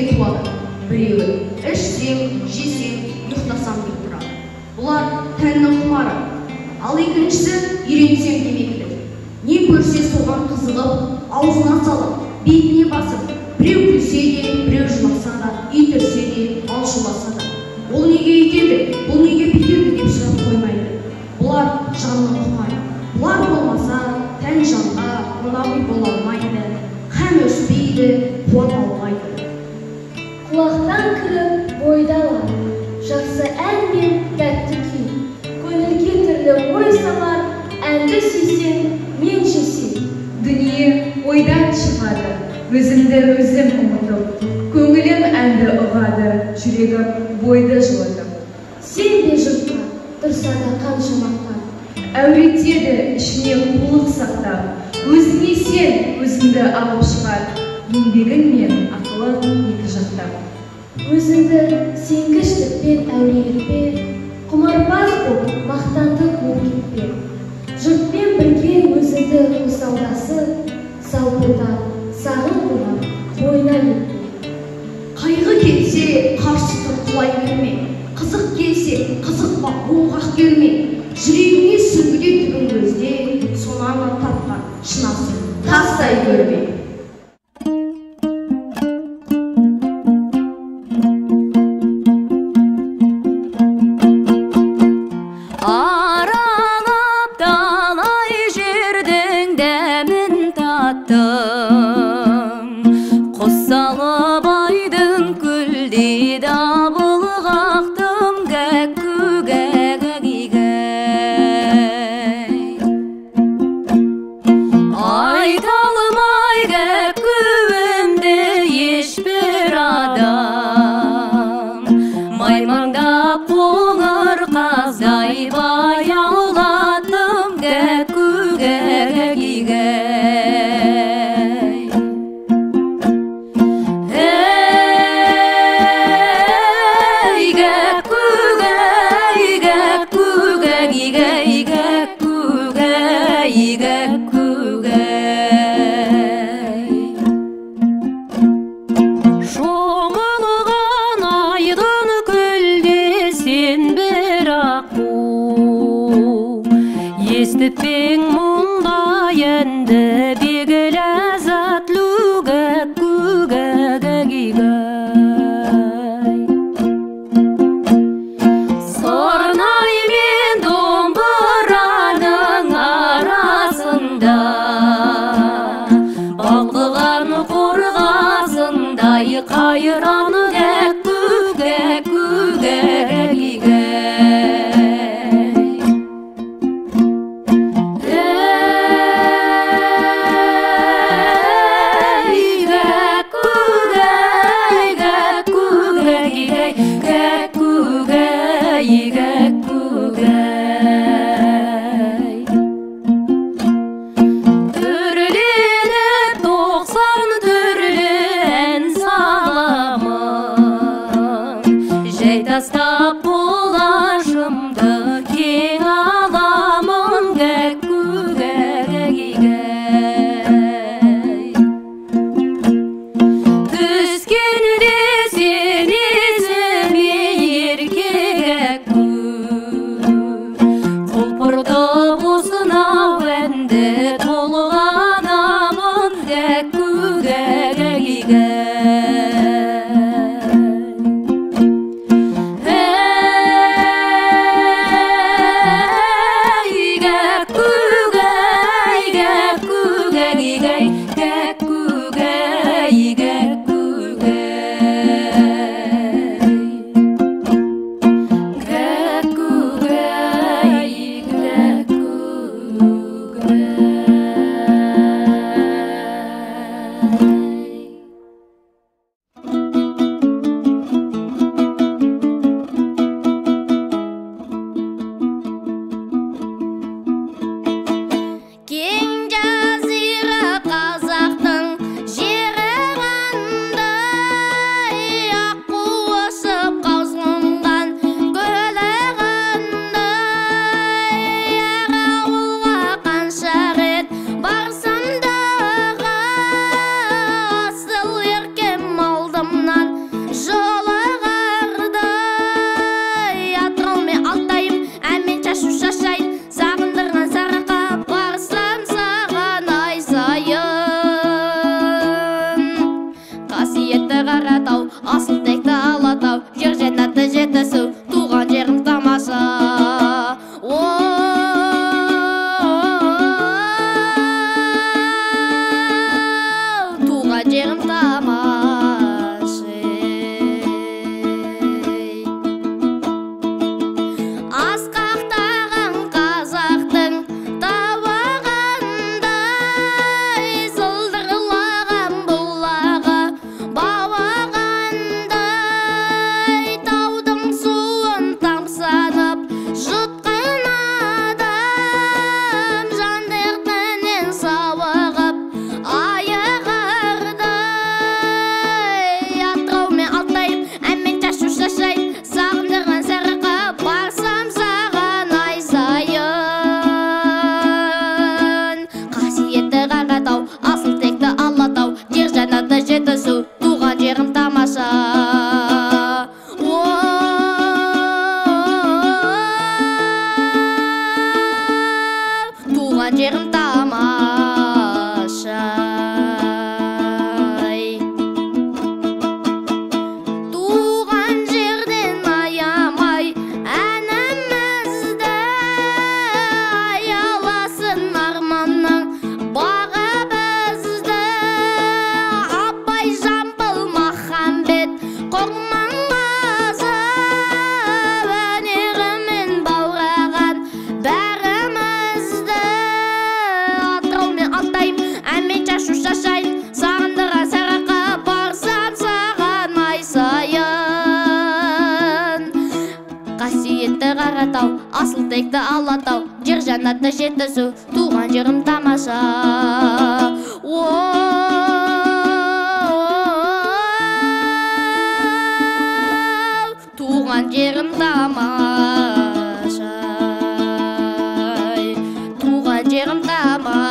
жерге туады. Біреуі ішсем, жесем, ұйықтасам деп тұрады. Бұлар тәннің құмары. Ал екіншісі үйренсем демекті. Не көрсе соған қызығып, аузына салып, бетіне басып, біреу күлсе де, біреу жыласа да, итерсе де, алшыласа да. Бұл неге етеді, бұл неге бүйтеді деп сұрап қоймайды. Бұлар жанның құмары. Бұлар болмаса, тән жанға мынау бола алмайды, һәм өспейді, қуат алмайды. Құлақтан кіріп бойда алады, жақсы ән мен тәтті күй. Көңілге түрлі ой салар, әнді сүйсең, мен жесең. Дүние ойдан шығады, өзімді өзім ұмытып, көңілім әнді ұғады, жүрегім бойды жылытып. Сен де жұртқа тұрса да қанша мақтан, әуретеді ішіне қулық сақтап, өзіңе сен өзіңді алып шығар, еңбегің мен ақылың екі жақтап. өзіңді сенгіштікпен әуре етпе, құмарпаз боп мақтанды қуып кетпе. Жұртпен бірге өзіңді қосалдасы, салпылдап, сағым болар, бойына етпе. Қайғы келсе, қарсы тұр құлай берме. Қызық келсе, қызықпа, оңғақ келме. Жүрегіне сүргіде түгін көзде, сонан тапқан шынасын тастай көрме. Аралап талай жердің дәмін таттым, құс салып айдың көлде дабыл қақтым, гәкку гәгәгигәй. Айта алмай гәккуімді ешбір адам, маймаңдап қоңыр қаздай баяулаттым, гәкку гәгәгигәй. Эй, гәкку гәй, гәкку гәгигәй, гәкку гәй, гәкку гәй. Шомылған айдын көлде сен бір аққу, естітпең мұндай әнді бегі ләззатлу, гәкку гәгәгигәй. Сарнай мен домбыраның арасында, балқыған қорғасындай қайран, гәкку гәкку гәгәгигәй. Эй, гәкку гәй, гәкку гәгигәй, гәкку гәй, гәкку гәй. Түрленіп 90 түрлі ән саламын, қасиетті Қаратау, асыл текті Алатау, жер жәннаты жетісу, туған жерім тамаша. Туған жерім тамаша. Асқақтаған қазақтың табағандай, сылдырлаған бұлағы бауағандай, таудың суын тамсанып жұтқан адам, жан дертінен сауығып аяғардай. Атырау мен Алтайым әммен шашу шашайын, сағындырған сарыға барсам саған ай сайын. Қасиетті Қаратау, асыл текті Алатау, жер жәннаты жетісу, туған жерім тамаша. Туған жерім тамаша. Туған жерден аямай әнімізді, аяласын арманның бағы бізді. Абай, Жамбыл, Махамбет, Құрманғазы өнерімен баураған бәрімізді. Атырау мен Алтайым әммен шашу шашайын, сағындырған сарыға барсам саған ай сайын. Қасиетті Қаратау, асыл текті Алатау, жер жәннаты жетісу, туған жерім тамаша. Туған жерім тамаша. Туған жерім тамаша.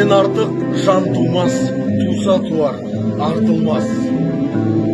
Сізден артық жан тумас, туса туар, артылмас.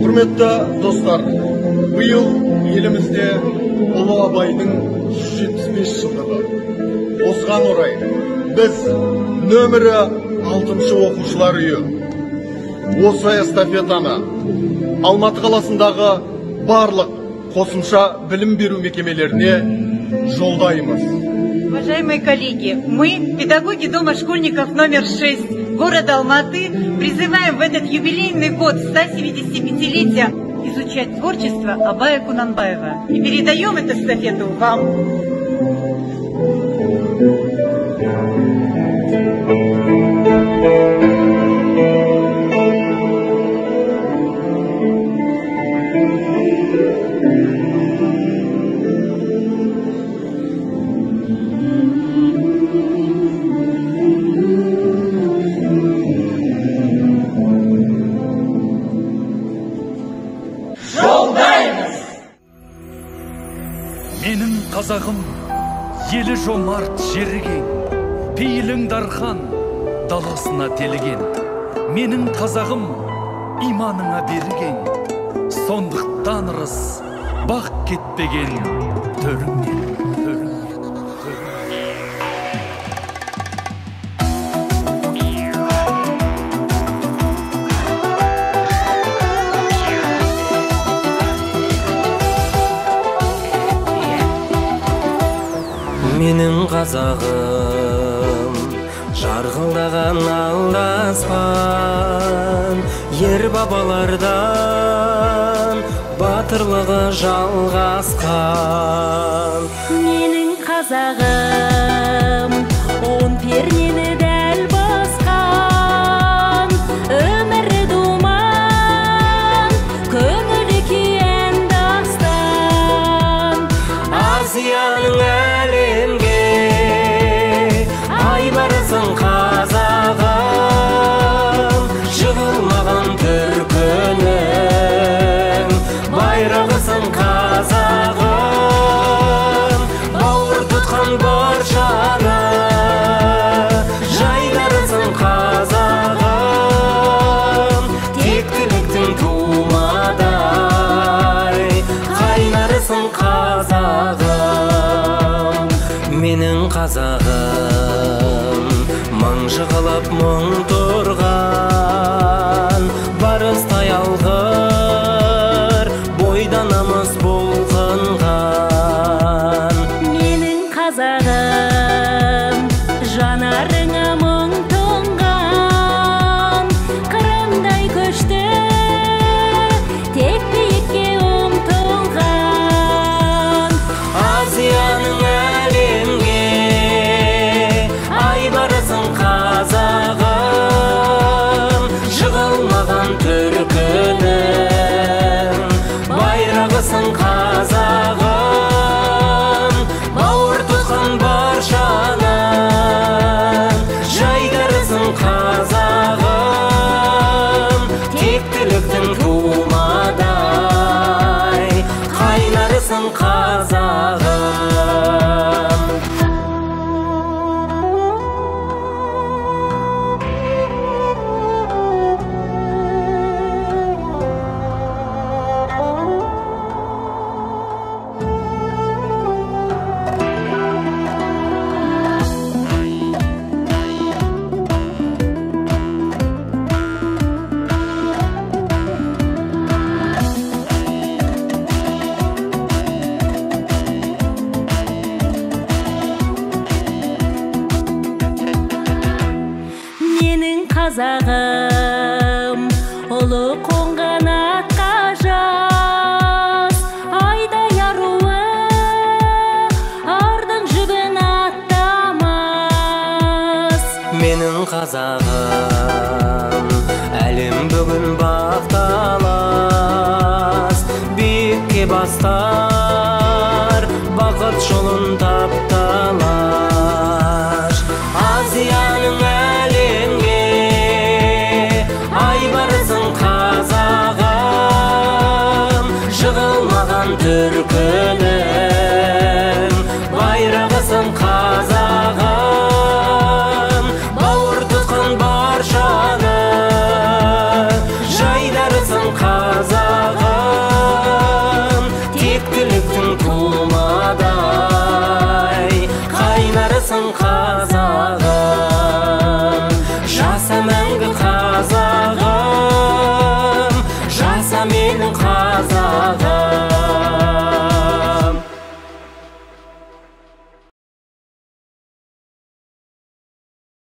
Құрметті достар, биыл елімізде Ұлы Абайдың 175 жылдығы. Осыған орай біз нөмірі 6-шы оқушылар үйі осы эстафетаны Алматы қаласындағы барлық қосымша білім беру мекемелеріне жолдаймыз. Уважаемые коллеги, мы, педагоги Дома школьников номер 6 города Алматы, призываем в этот юбилейный год 175-летия изучать творчество Абая Кунанбаева. И передаем эту эстафету вам. Менің қазағым елі жомарт жеріген, пейілің дархан даласына теліген. Менің қазағым иманыңа берген, сондықтан ырыс бақ кетпеген төріңнен. Менің қазағым жарғылдаған алдаспан, ер бабалардан батырлығы жалғасқан. Менің қазағым он пернені дәл басқан, өмірі думан, көңілі күйен дастан. Азияның қазағым, жығылмаған түркінің байрағысың қазағым, бауыр тұтқан баршаны жайдарысың қазағым, тектіліктің тумадай қайнарысың қазағым. Менің қазағым жығылып мұң тұрған, барыстай алғыр бойданамыз болғанған. Менің қазағым жанарыңа мұң тұнған, қырымдай көшті тек биікке ұмтылған. Азияның әлемге ай барысың қазағым, жығылмаған түркінің байрағысың қазағым, бауыр тұтқан баршаны жайдарысың қазағым, тектіліктің тумадай қайнарысың қазағым. Қазағым ұлы қонған атқа жас, айдай аруы ардың жүгін аттамас. Менің қазағым әлем бүгін бақталас, биікке бастар бақыт жолын тапталаш. Азияның әлемге ай барысың қазағым, жығылмаған түрк